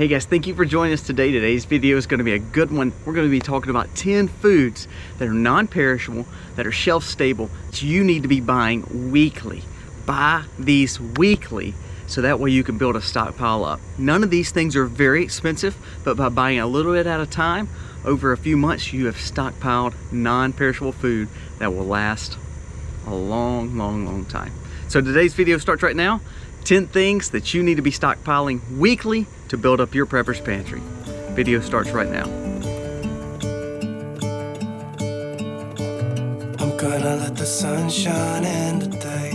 Hey guys, thank you for joining us today. Today's video is going to be a good one. We're going to be talking about 10 foods that are non-perishable, that are shelf stable, that you need to be buying weekly. Buy these weekly so that way you can build a stockpile up. None of these things are very expensive, but by buying a little bit at a time, over a few months, you have stockpiled non-perishable food that will last a long time. So today's video starts right now. 10 things that you need to be stockpiling weekly to build up your prepper's pantry. Video starts right now. I'm gonna let the sun shine in today.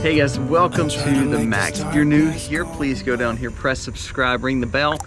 Hey guys, welcome to the Max. If you're new here, please go down here, press subscribe, ring the bell,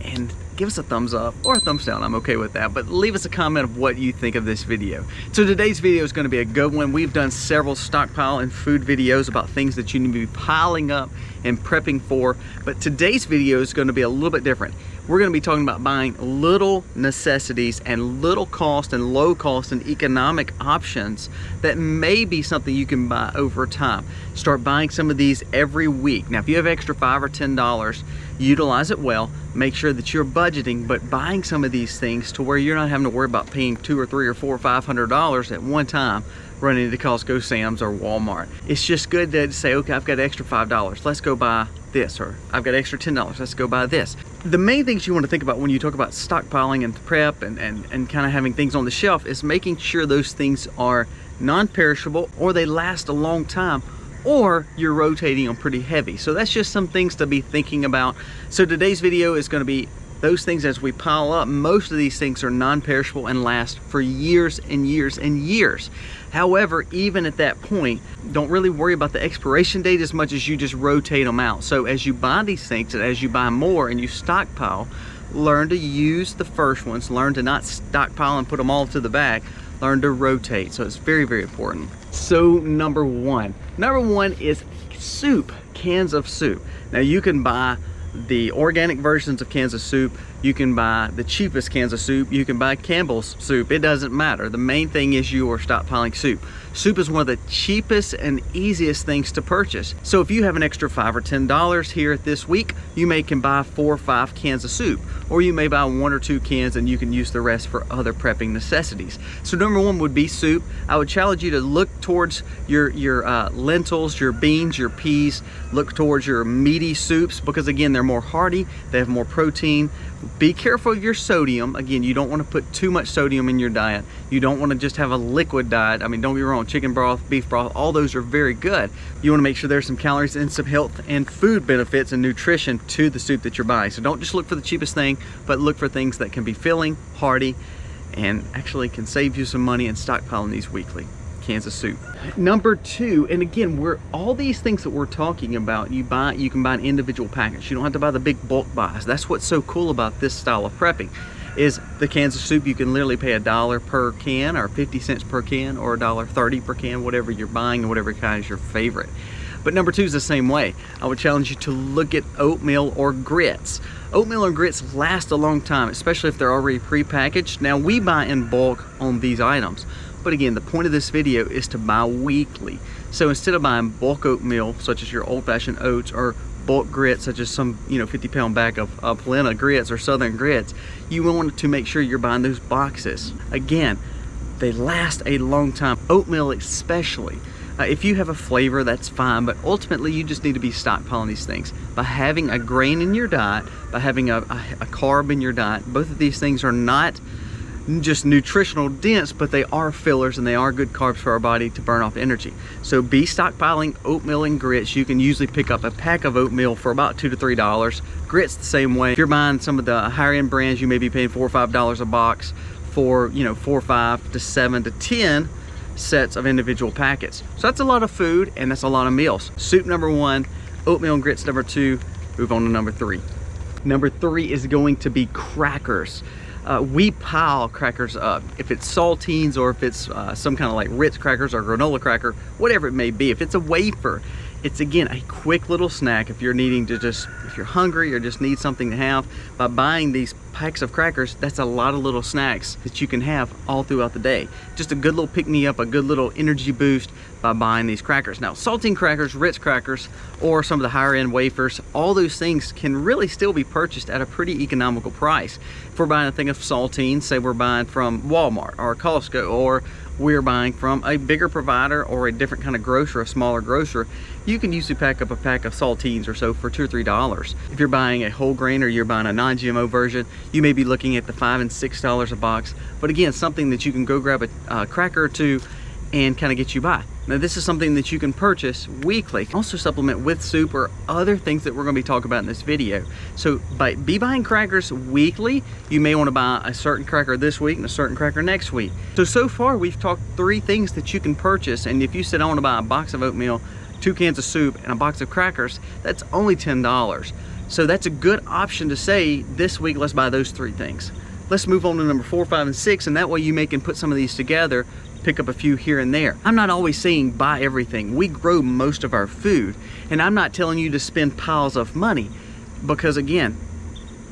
and give us a thumbs up or a thumbs down. I'm okay with that, but leave us a comment of what you think of this video. So today's video is going to be a good one. We've done several stockpile and food videos about things that you need to be piling up and prepping for, but today's video is going to be a little bit different. We're going to be talking about buying little necessities and little cost and low cost and economic options that may be something you can buy over time. Start buying some of these every week. Now, if you have extra $5 or $10, utilize it well. Make sure that you're budgeting, but buying some of these things to where you're not having to worry about paying $200 or $300 or $400 or $500 at one time running to Costco, Sam's, or Walmart. It's just good to say, okay, I've got extra $5. Let's go buy this, or I've got extra $10. Let's go buy this. The main things you want to think about when you talk about stockpiling and prep and kind of having things on the shelf is making sure those things are non-perishable, or they last a long time, or you're rotating them pretty heavy. So that's just some things to be thinking about. So today's video is going to be those things as we pile up. Most of these things are non-perishable and last for years and years and years. However, even at that point, don't really worry about the expiration date as much as you just rotate them out. So as you buy these things and as you buy more and you stockpile, learn to use the first ones, learn to not stockpile and put them all to the back, learn to rotate. So it's very important. So number one is soup, cans of soup. Now you can buy the organic versions of cans of soup, you can buy the cheapest cans of soup, you can buy Campbell's soup, it doesn't matter. The main thing is you are stockpiling soup. Soup is one of the cheapest and easiest things to purchase. So if you have an extra $5 or $10 here this week, you can buy 4 or 5 cans of soup, or you may buy 1 or 2 cans and you can use the rest for other prepping necessities. So number one would be soup. I would challenge you to look towards your lentils, your beans, your peas. Look towards your meaty soups because again, they're more hearty, they have more protein. Be careful of your sodium. Again, you don't want to put too much sodium in your diet. You don't want to just have a liquid diet. I mean, don't be wrong, chicken broth, beef broth, all those are very good. You want to make sure there's some calories and some health and food benefits and nutrition to the soup that you're buying. So don't just look for the cheapest thing, but look for things that can be filling, hearty, and actually can save you some money in stockpiling these weekly cans of soup. Number two, and again, all these things that we're talking about, you can buy an individual package. You don't have to buy the big bulk buys. That's what's so cool about this style of prepping, is the cans of soup, you can literally pay $1 per can or 50 cents per can or $1.30 per can, whatever you're buying and whatever kind is your favorite. But number two is the same way. I would challenge you to look at oatmeal or grits. Oatmeal or grits last a long time, especially if they're already pre-packaged. Now we buy in bulk on these items, but again, the point of this video is to buy weekly. So instead of buying bulk oatmeal, such as your old-fashioned oats, or bulk grits, such as some 50-pound bag of Polenta grits or Southern grits, you want to make sure you're buying those boxes. Again, they last a long time. Oatmeal especially. If you have a flavor, that's fine, but ultimately you just need to be stockpiling these things. By having a grain in your diet, by having a carb in your diet, both of these things are not just nutritional dense, but they are fillers and they are good carbs for our body to burn off energy. So be stockpiling oatmeal and grits. You can usually pick up a pack of oatmeal for about $2 to $3. Grits the same way. If you're buying some of the higher end brands, you may be paying $4 or $5 a box for 4, 5 to 7 to 10 sets of individual packets. So that's a lot of food and that's a lot of meals. Soup number one, oatmeal and grits number two. Move on to number three. Number three is going to be crackers. We pile crackers up. If it's saltines or if it's some kind of like Ritz crackers or granola cracker, whatever it may be. If it's a wafer, it's again a quick little snack if you're needing to if you're hungry or just need something to have. By buying these packs of crackers, that's a lot of little snacks that you can have all throughout the day. Just a good little pick-me-up, a good little energy boost. by buying these crackers. Now, saltine crackers, Ritz crackers, or some of the higher end wafers, all those things can really still be purchased at a pretty economical price. If we're buying a thing of saltine, say we're buying from Walmart or Costco, or we're buying from a bigger provider or a different kind of grocer, a smaller grocer, you can usually pack up a pack of saltines or so for $2 or $3. If you're buying a whole grain or you're buying a non-GMO version, you may be looking at the $5 and $6 a box. But again, something that you can go grab a cracker or two and kind of get you by. Now, this is something that you can purchase weekly. Also supplement with soup or other things that we're going to be talking about in this video. So by buying crackers weekly, you may want to buy a certain cracker this week and a certain cracker next week. So far we've talked 3 things that you can purchase, and if you said I want to buy a box of oatmeal, 2 cans of soup, and a box of crackers, that's only $10. So that's a good option to say, this week let's buy those 3 things. Let's move on to number 4, 5, and 6, and that way you can put some of these together, pick up a few here and there. I'm not always saying buy everything. We grow most of our food, and I'm not telling you to spend piles of money, because again,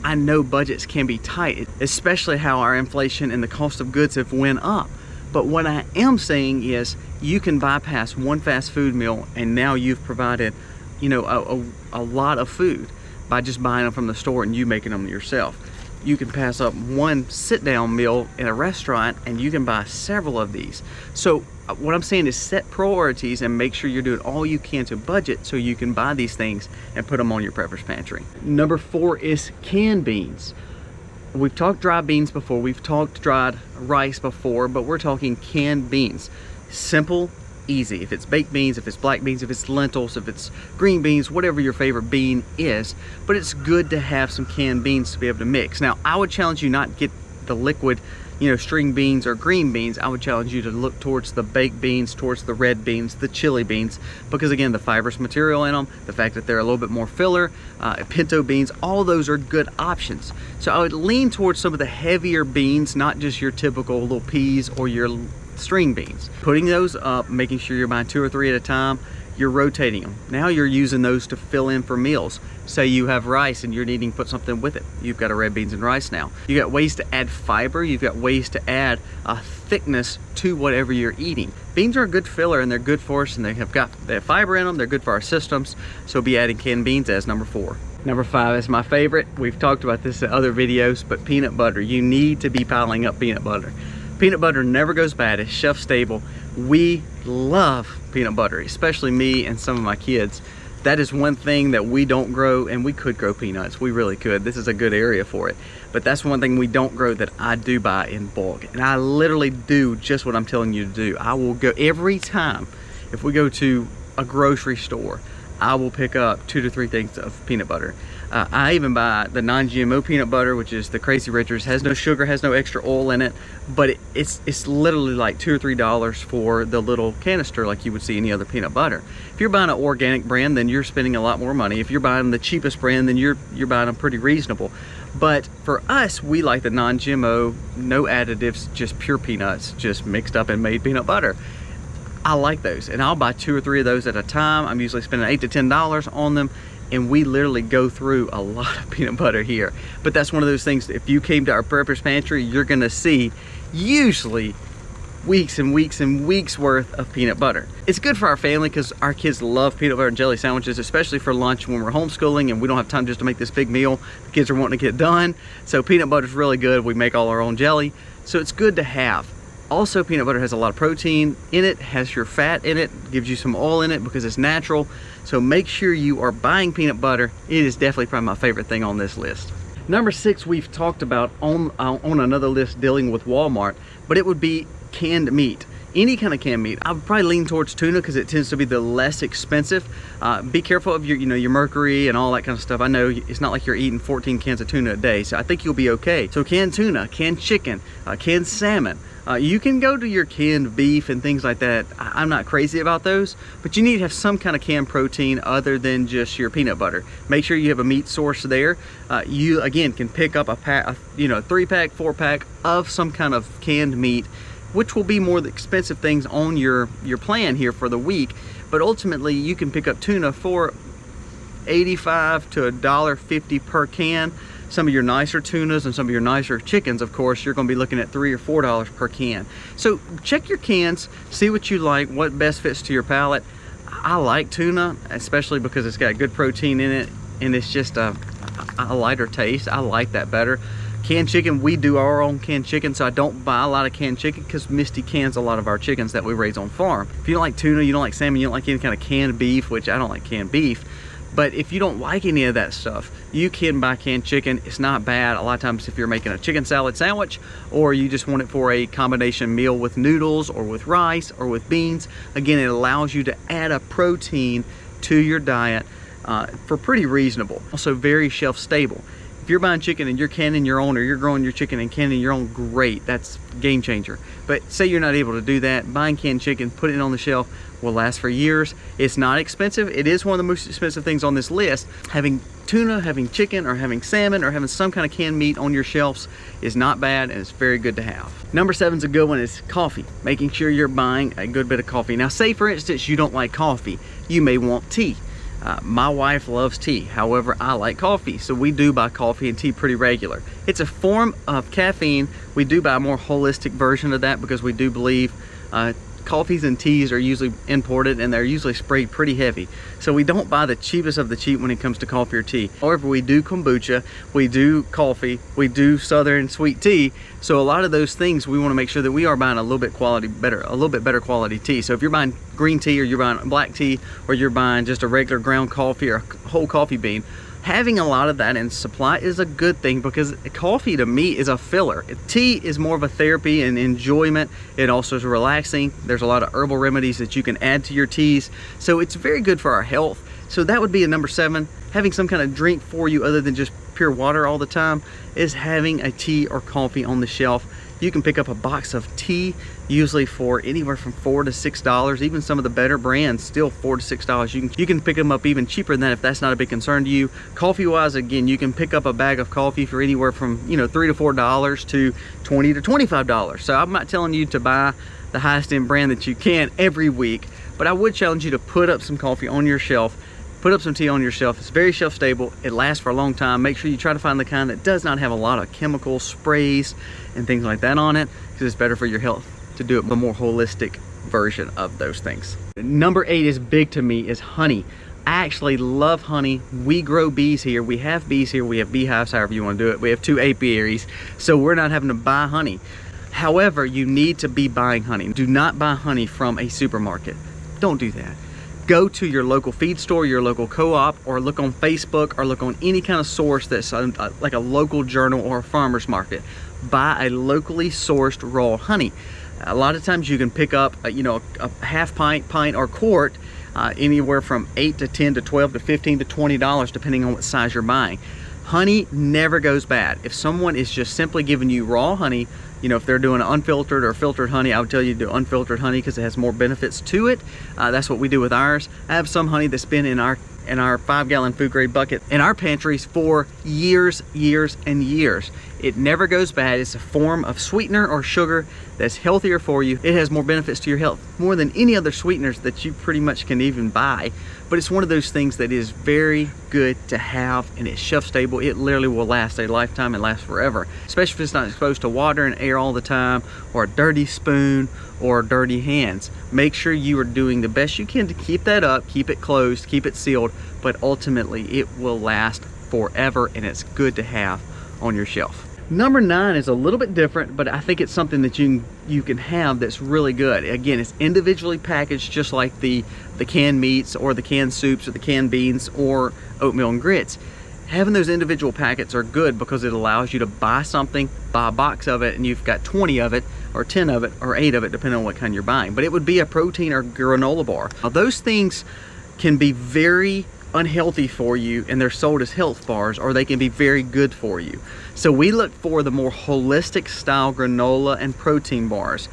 I know budgets can be tight, especially how our inflation and the cost of goods have went up. But what I am saying is you can bypass one fast food meal, and now you've provided, you know, a lot of food by just buying them from the store and you making them yourself. You can pass up one sit-down meal in a restaurant, and you can buy several of these. So what I'm saying is set priorities and make sure you're doing all you can to budget so you can buy these things and put them on your prepper's pantry. Number 4 is canned beans. We've talked dry beans before, we've talked dried rice before, but we're talking canned beans. Simple, easy. If it's baked beans, if it's black beans, if it's lentils, if it's green beans, whatever your favorite bean is, but it's good to have some canned beans to be able to mix. Now, I would challenge you not to get the liquid, you know, string beans or green beans. I would challenge you to look towards the baked beans, towards the red beans, the chili beans, because again, the fibrous material in them, the fact that they're a little bit more filler, pinto beans, all those are good options. So I would lean towards some of the heavier beans, not just your typical little peas or your string beans. Putting those up, making sure you're buying 2 or 3 at a time, you're rotating them. Now you're using those to fill in for meals. Say you have rice and you're needing to put something with it. You've got a red beans and rice now. You got ways to add fiber, you've got ways to add a thickness to whatever you're eating. Beans are a good filler and they're good for us, and they have fiber in them, they're good for our systems. So be adding canned beans as number 4. Number 5 is my favorite. We've talked about this in other videos, but peanut butter. You need to be piling up peanut butter. Peanut butter never goes bad, it's shelf stable. We love peanut butter, especially me and some of my kids. That is one thing that we don't grow, and we could grow peanuts, we really could. This is a good area for it. But that's one thing we don't grow that I do buy in bulk. And I literally do just what I'm telling you to do. I will go every time, if we go to a grocery store, I will pick up 2 to 3 things of peanut butter. I even buy the non-GMO peanut butter, which is the Crazy Richards. Has no sugar, has no extra oil in it, but it's literally like $2 or $3 for the little canister like you would see any other peanut butter. If you're buying an organic brand, then you're spending a lot more money. If you're buying the cheapest brand, then you're buying them pretty reasonable. But for us, we like the non-GMO, no additives, just pure peanuts, just mixed up and made peanut butter. I like those, and I'll buy 2 or 3 of those at a time. I'm usually spending $8 to $10 on them, and we literally go through a lot of peanut butter here. But that's one of those things, if you came to our prepper's pantry, you're gonna see usually weeks and weeks and weeks worth of peanut butter. It's good for our family because our kids love peanut butter and jelly sandwiches, especially for lunch when we're homeschooling and we don't have time just to make this big meal. The kids are wanting to get done. So peanut butter is really good. We make all our own jelly. So it's good to have. Also, peanut butter has a lot of protein in it, has your fat in it, gives you some oil in it because it's natural. So make sure you are buying peanut butter. It is definitely probably my favorite thing on this list. Number 6 we've talked about on another list dealing with Walmart, but it would be canned meat. Any kind of canned meat. I would probably lean towards tuna because it tends to be the less expensive. Be careful of your mercury and all that kind of stuff. I know it's not like you're eating 14 cans of tuna a day, so I think you'll be okay. So canned tuna, canned chicken, canned salmon. You can go to your canned beef and things like that. I'm not crazy about those, but you need to have some kind of canned protein other than just your peanut butter. Make sure you have a meat source there. You again can pick up a pack, 3-pack, 4-pack of some kind of canned meat, which will be more the expensive things on your plan here for the week. But ultimately, you can pick up tuna for $85 to $1.50 per can. some of your nicer tunas and some of your nicer chickens, of course, you're going to be looking at $3 or $4 per can. So check your cans, see what you like, what best fits to your palate. I like tuna, especially because it's got good protein in it, and it's just a lighter taste. I like that better. Canned chicken, we do our own canned chicken, so I don't buy a lot of canned chicken because Misty cans a lot of our chickens that we raise on farm. If you don't like tuna, you don't like salmon, you don't like any kind of canned beef, which I don't like canned beef, but if you don't like any of that stuff, you can buy canned chicken. It's not bad. A lot of times if you're making a chicken salad sandwich, or you just want it for a combination meal with noodles or with rice or with beans, again, it allows you to add a protein to your diet for pretty reasonable. Also very shelf stable. If you're buying chicken and you're canning your own, or you're growing your chicken and canning your own, great, that's game changer. But say you're not able to do that, buying canned chicken, putting it on the shelf will last for years. It's not expensive. It is one of the most expensive things on this list. Having tuna, having chicken, or having salmon, or having some kind of canned meat on your shelves is not bad, and it's very good to have. Number 7's a good one, is coffee. Making sure you're buying a good bit of coffee. Now say for instance you don't like coffee, you may want tea. My wife loves tea, however I like coffee, so we do buy coffee and tea pretty regular. It's a form of caffeine. We do buy a more holistic version of that because we do believe coffees and teas are usually imported and they're usually sprayed pretty heavy. So we don't buy the cheapest of the cheap when it comes to coffee or tea. However, we do kombucha, we do coffee, we do southern sweet tea. So a lot of those things we want to make sure that we are buying a little bit better quality tea. So if you're buying green tea, or you're buying black tea, or you're buying just a regular ground coffee or a whole coffee bean, having a lot of that in supply is a good thing, because coffee to me is a filler. Tea is more of a therapy and enjoyment. It also is relaxing. There's a lot of herbal remedies that you can add to your teas, so it's very good for our health. So that would be a number 7. Having some kind of drink for you other than just pure water all the time is having a tea or coffee on the shelf. You can pick up a box of tea usually for anywhere from $4 to $6. Even some of the better brands, still $4 to $6. You can pick them up even cheaper than that if that's not a big concern to you. Coffee wise, again, you can pick up a bag of coffee for anywhere from $3 to $4 to $20 to $25. So I'm not telling you to buy the highest end brand that you can every week, but I would challenge you to put up some coffee on your shelf. Put up some tea on your shelf. It's very shelf stable. It lasts for a long time. Make sure you try to find the kind that does not have a lot of chemicals, sprays, and things like that on it, because it's better for your health to do it the more holistic version of those things. Number 8 is big to me, is honey. I actually love honey. We grow bees here. We have bees here. We have beehives, however you want to do it. We have 2 apiaries, so we're not having to buy honey. However, you need to be buying honey. Do not buy honey from a supermarket. Don't do that. Go to your local feed store, your local co-op, or look on Facebook, or look on any kind of source that's like a local journal or a farmer's market. Buy a locally sourced raw honey. A lot of times you can pick up a half pint, or quart, anywhere from $8 to $10 to $12 to $15 to $20, depending on what size you're buying. Honey never goes bad. If someone is just simply giving you raw honey, if they're doing unfiltered or filtered honey, I would tell you to do unfiltered honey because it has more benefits to it. That's what we do with ours. I have some honey that's been in our 5-gallon food grade bucket in our pantries for years and years. It never goes bad. It's a form of sweetener or sugar that's healthier for you. It has more benefits to your health, more than any other sweeteners that you pretty much can even buy. But it's one of those things that is very good to have, and it's shelf stable. It literally will last a lifetime and last forever, especially if it's not exposed to water and air all the time, or a dirty spoon, or dirty hands. Make sure you are doing the best you can to keep that up, keep it closed, keep it sealed, but ultimately it will last forever, and it's good to have on your shelf. Number 9 is a little bit different, but I think it's something that you can have that's really good. Again, it's individually packaged, just like the canned meats or the canned soups or the canned beans or oatmeal and grits. Having those individual packets are good because it allows you to buy something, buy a box of it, and you've got 20 of it, or 10 of it, or 8 of it, depending on what kind you're buying. But it would be a protein or granola bar. Now, those things can be very unhealthy for you, and they're sold as health bars, or they can be very good for you. So we look for the more holistic style granola and protein bars.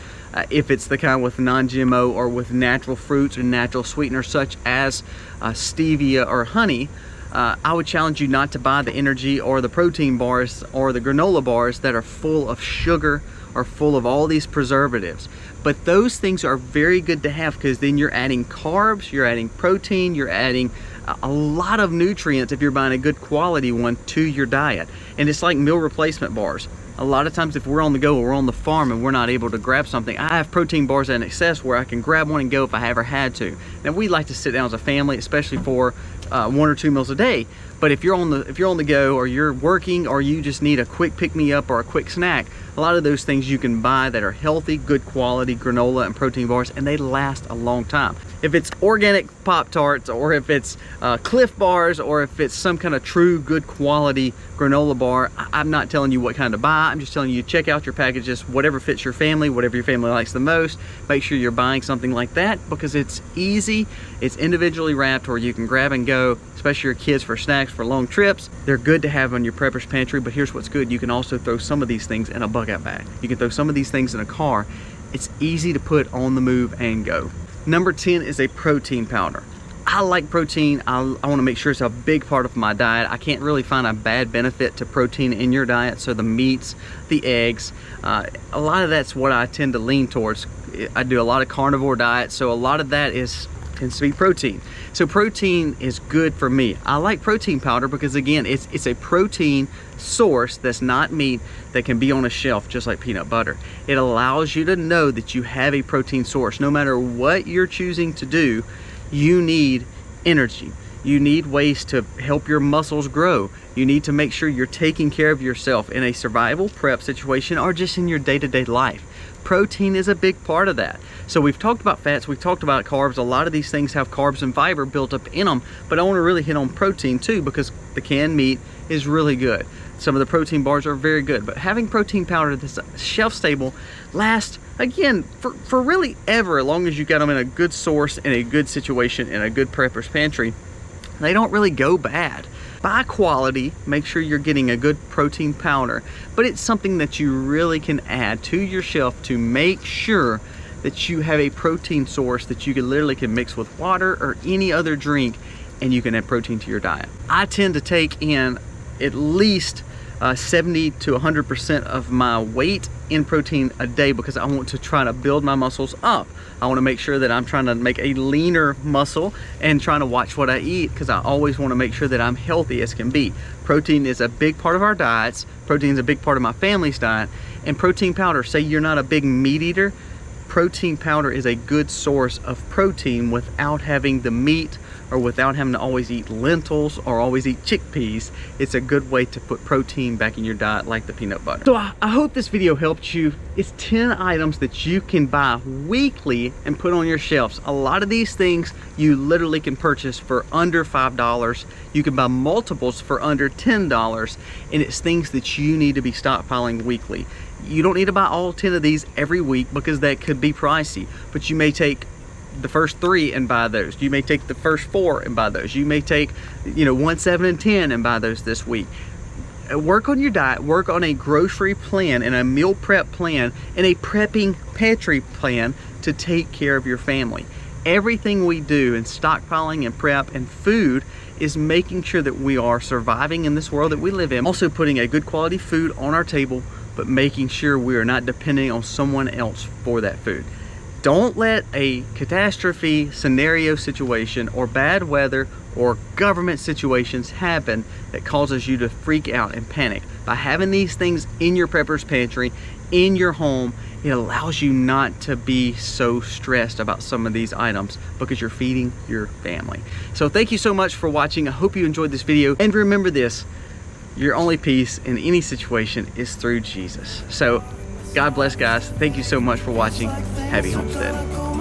If it's the kind with non-GMO or with natural fruits and natural sweeteners such as stevia or honey, I would challenge you not to buy the energy or the protein bars or the granola bars that are full of sugar or full of all these preservatives. But those things are very good to have, because then you're adding carbs, you're adding protein, you're adding a lot of nutrients if you're buying a good quality one to your diet. And it's like meal replacement bars. A lot of times if we're on the go or we're on the farm and we're not able to grab something, I have protein bars in excess where I can grab one and go if I ever had to. Now we like to sit down as a family, especially for 1 or 2 meals a day. But if you're on the go, or you're working, or you just need a quick pick-me-up or a quick snack, a lot of those things you can buy that are healthy, good quality granola and protein bars, and they last a long time. If it's organic Pop-Tarts, or if it's Cliff Bars, or if it's some kind of true good quality granola bar, I'm not telling you what kind to buy. I'm just telling you, check out your packages, whatever fits your family, whatever your family likes the most. Make sure you're buying something like that because it's easy, it's individually wrapped, or you can grab and go, especially your kids for snacks for long trips. They're good to have on your prepper's pantry, but here's what's good. You can also throw some of these things in a bug out bag. You can throw some of these things in a car. It's easy to put on the move and go. Number 10 is a protein powder. I like protein. I want to make sure it's a big part of my diet. I can't really find a bad benefit to protein in your diet. So the meats, the eggs, a lot of that's what I tend to lean towards. I do a lot of carnivore diet, so a lot of that tends to be protein. So protein is good for me. I like protein powder because again, it's a protein source that's not meat, that can be on a shelf just like peanut butter. It allows you to know that you have a protein source. No matter what you're choosing to do, you need energy. You need ways to help your muscles grow. You need to make sure you're taking care of yourself in a survival prep situation or just in your day-to-day life. Protein is a big part of that. So we've talked about fats, we've talked about carbs. A lot of these things have carbs and fiber built up in them, but I want to really hit on protein too because the canned meat is really good. Some of the protein bars are very good, but having protein powder that's shelf stable lasts, again, for really ever, as long as you got them in a good source, in a good situation, in a good prepper's pantry. They don't really go bad. Buy quality, make sure you're getting a good protein powder, but it's something that you really can add to your shelf to make sure that you have a protein source that you literally can mix with water or any other drink and you can add protein to your diet. I tend to take in at least 70 to 100% of my weight in protein a day because I want to try to build my muscles up. I want to make sure that I'm trying to make a leaner muscle and trying to watch what I eat because I always want to make sure that I'm healthy as can be. Protein is a big part of our diets. Protein is a big part of my family's diet. And protein powder, say you're not a big meat eater, protein powder is a good source of protein without having the meat or without having to always eat lentils or always eat chickpeas. It's a good way to put protein back in your diet like the peanut butter. So I hope this video helped you. It's 10 items that you can buy weekly and put on your shelves. A lot of these things you literally can purchase for under $5. You can buy multiples for under $10, and it's things that you need to be stockpiling weekly. You don't need to buy all 10 of these every week because that could be pricey, but you may take the first 3 and buy those. You may take the first 4 and buy those. You may take 1, 7, and 10 and buy those this week. Work on your diet, work on a grocery plan and a meal prep plan and a prepping pantry plan to take care of your family. Everything we do in stockpiling and prep and food is making sure that we are surviving in this world that we live in. Also putting a good quality food on our table, but making sure we are not depending on someone else for that food. Don't let a catastrophe scenario situation or bad weather or government situations happen that causes you to freak out and panic. By having these things in your prepper's pantry, in your home, it allows you not to be so stressed about some of these items because you're feeding your family. So thank you so much for watching. I hope you enjoyed this video. And remember this, your only peace in any situation is through Jesus. So God bless, guys. Thank you so much for watching. Happy homesteading.